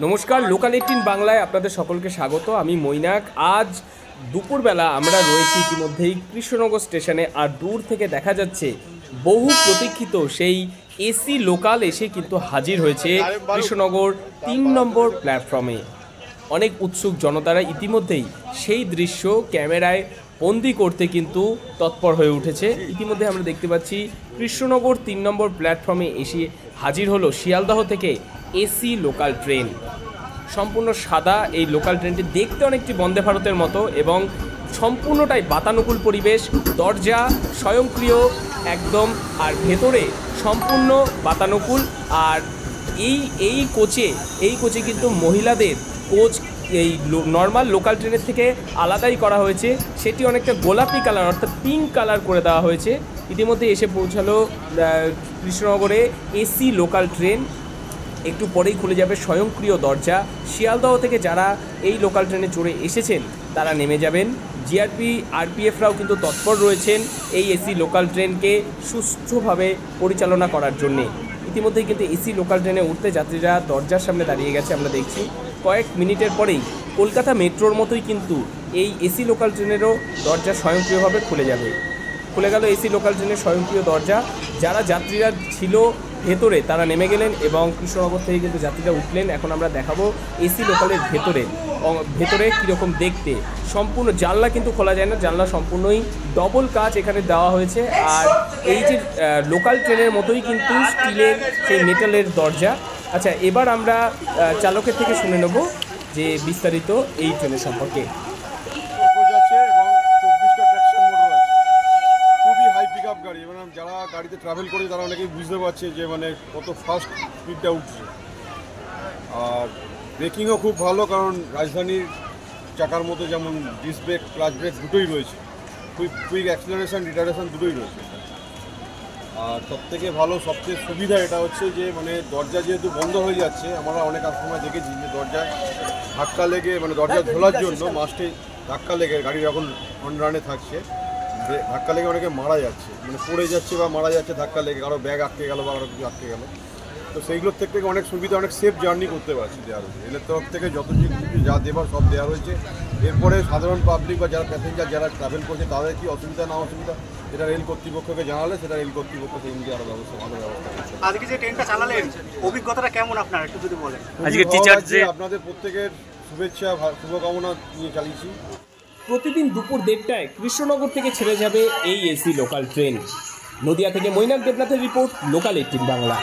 নমস্কার, লোকাল 18 বাংলায় আপনাদের সকলকে স্বাগত। আমি মৈনাক। আজ দুপুরবেলা আমরা রয়েছি ইতিমধ্যেই কৃষ্ণনগর স্টেশনে, আর দূর থেকে দেখা যাচ্ছে বহু প্রতীক্ষিত সেই এসি লোকাল এসে কিন্তু হাজির হয়েছে কৃষ্ণনগর 3 নম্বর প্ল্যাটফর্মে। অনেক উৎসুক জনতারা ইতিমধ্যেই সেই দৃশ্য ক্যামেরায় বন্দি করতে কিন্তু তৎপর হয়ে উঠেছে। ইতিমধ্যে আমরা দেখতে পাচ্ছি কৃষ্ণনগর 3 নম্বর প্ল্যাটফর্মে এসে হাজির হলো শিয়ালদহ থেকে এসি লোকাল ট্রেন। সম্পূর্ণ সাদা এই লোকাল ট্রেনটি দেখতে অনেকটি বন্দে ভারতের মতো এবং সম্পূর্ণটাই বাতানুকূল পরিবেশ, দরজা স্বয়ংক্রিয় একদম, আর ভেতরে সম্পূর্ণ বাতানুকূল। আর এই কোচে কিন্তু মহিলাদের কোচ এই নর্মাল লোকাল ট্রেনের থেকে আলাদাই করা হয়েছে। সেটি অনেকটা গোলাপি কালার অর্থাৎ পিঙ্ক কালার করে দেওয়া হয়েছে। ইতিমধ্যে এসে পৌঁছালো কৃষ্ণনগরে এসি লোকাল ট্রেন। একটু পরেই খুলে যাবে স্বয়ংক্রিয় দরজা। শিয়ালদহ থেকে যারা এই লোকাল ট্রেনে চড়ে এসেছেন তারা নেমে যাবেন। জিআরপি আরপিএফরাও কিন্তু তৎপর রয়েছেন এই এসি লোকাল ট্রেনকে সুষ্ঠুভাবে পরিচালনা করার জন্যে। ইতিমধ্যেই কিন্তু এসি লোকাল ট্রেনে উঠতে যাত্রীরা দরজার সামনে দাঁড়িয়ে গেছে। আমরা দেখছি কয়েক মিনিটের পরেই কলকাতা মেট্রোর মতোই কিন্তু এই এসি লোকাল ট্রেনেরও দরজা স্বয়ংক্রিয়ভাবে খুলে যাবে। খুলে গেল এসি লোকাল ট্রেনের স্বয়ংক্রিয় দরজা। যারা যাত্রীরা ছিল ভেতরে তারা নেমে গেলেন এবং কৃষ্ণনগর থেকে কিন্তু যাত্রীরা উঠলেন। এখন আমরা দেখাবো এসি লোকালের ভেতরে কীরকম দেখতে। সম্পূর্ণ জানলা কিন্তু খোলা যায় না, জানলা সম্পূর্ণই ডবল কাচ এখানে দেওয়া হয়েছে। আর এই যে লোকাল ট্রেনের মতোই কিন্তু স্টিলের সেই মেটালের দরজা। আচ্ছা, এবার আমরা চালকের থেকে শুনে নেব যে বিস্তারিত এই ট্রেনের সম্পর্কে। গাড়ি মানে যারা গাড়িতে ট্রাভেল করে তারা অনেকেই বুঝতে পারছে যে মানে কত ফাস্ট স্পিডটা উঠছে। আর ব্রেকিংও খুব ভালো, কারণ রাজধানীর চাকার মতো যেমন ডিস্ক ব্রেক ক্লাচ ব্রেক দুটোই রয়েছে, কুইক অ্যাক্সিলারেশন রিটারেশন দুটোই রয়েছে। আর সবথেকে ভালো সবচেয়ে সুবিধা এটা হচ্ছে যে মানে দরজা যেহেতু বন্ধ হয়ে যাচ্ছে, আমরা অনেক সময় দেখেছি যে দরজায় ধাক্কা লেগে মানে দরজা খোলার জন্য মাস্টে ধাক্কা লেগে গাড়ি যখন অন রানে থাকছে ধাক্কা লেগে অনেকে মারা যাচ্ছে, মানে পড়ে যাচ্ছে বা মারা যাচ্ছে ধাক্কা লেগে, কারো ব্যাগ আটকে গেল বা কারো কিছু আটকে গেল। তো সেইগুলোর থেকে অনেক সুবিধা, অনেক সেফ জার্নি করতে পারছি দেওয়া হয়েছে। রেলের তরফ থেকে যত কিছু যা দেবার সব দেওয়া হয়েছে। এরপরে সাধারণ পাবলিক বা যারা প্যাসেঞ্জার যারা ট্রাভেল করছে তাদের কি অসুবিধা না অসুবিধা এটা রেল কর্তৃপক্ষকে জানালে সেটা রেল কর্তৃপক্ষ সেই অনুযায়ী আরও ভালো ব্যবস্থা করছে। আজকে যে ট্রেনটা চালালেন অভিজ্ঞতাটা কেমন আপনার একটু যদি বলেন। আজকে টিচার যে আপনাদের প্রত্যেকের শুভেচ্ছা শুভকামনা নিয়ে চালিয়েছি। প্রতিদিন দুপুর 1:30টায় কৃষ্ণনগর থেকে ছেড়ে যাবে এই এসি লোকাল ট্রেন। নদিয়া থেকে মৈনাক দেবনাথের রিপোর্ট, লোকাল 18 বাংলা।